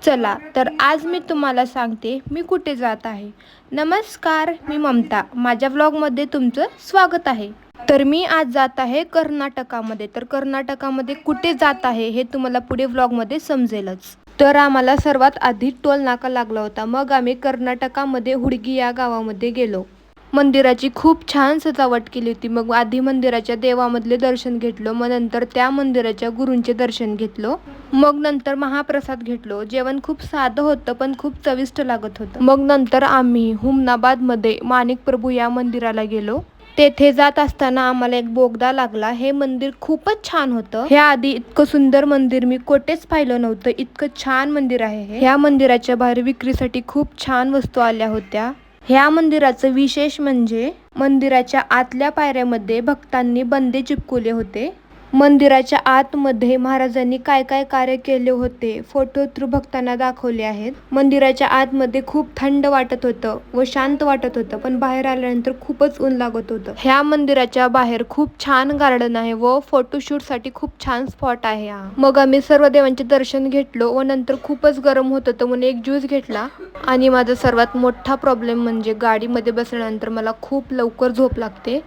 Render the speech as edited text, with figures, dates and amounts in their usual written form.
चला तर आज मी तुम्हाला सांगते मी कुठे जात आहे. नमस्कार, मी ममता. माझ्या व्लॉगमध्ये तुमचं स्वागत आहे. तर मी आज जात आहे कर्नाटकामध्ये. तर कर्नाटकामध्ये कुठे जात आहे हे तुम्हाला पुढे व्लॉगमध्ये समजेलच. तर आम्हाला सर्वात आधी टोल नाका लागला होता. मग आम्ही कर्नाटकामध्ये हुडगी या गावामध्ये गेलो. मंदिराची खूप छान सजावट केली होती. मग आधी मंदिराच्या देवामधले दर्शन घेतलं, मग नंतर त्या मंदिराच्या गुरूंचे दर्शन घेतलं, मग नंतर महाप्रसाद घेतलो. जेवण खूप साधं होतं पण खूप चविष्ट लागत होतं. मग नंतर आम्ही हुमनाबादमध्ये माणिक प्रभू या मंदिराला गेलो. तेथे जात असताना आम्हाला एक बोगदा लागला. हे मंदिर खूपच छान होतं. ह्या आधी इतकं सुंदर मंदिर मी कुठेच पाहिलं नव्हतं. इतकं छान मंदिर आहे हे. ह्या मंदिराच्या बाहेर विक्रीसाठी खूप छान वस्तू आल्या होत्या. ह्या मंदिराचं विशेष म्हणजे मंदिराच्या आतल्या पायऱ्यामध्ये भक्तांनी बंदे चिपकवले होते. मंदिराच्या आतमध्ये महाराजांनी काय काय कार्य केले होते फोटो थ्रू भक्तांना दाखवले आहेत. मंदिराच्या आतमध्ये खूप थंड वाटत होतं व शांत वाटत होतं, पण बाहेर आल्यानंतर खूपच ऊन लागत होतं. ह्या मंदिराच्या बाहेर खूप छान गार्डन आहे व फोटोशूट साठी खूप छान स्पॉट आहे हा. मग आम्ही सर्व देवांचे दर्शन घेतलो व नंतर खूपच गरम होत होतं म्हणून एक ज्यूस घेतला. आणि माझा सर्वात मोठा प्रॉब्लेम म्हणजे गाडीमध्ये बसल्यानंतर मला खूप लवकर झोप लागते.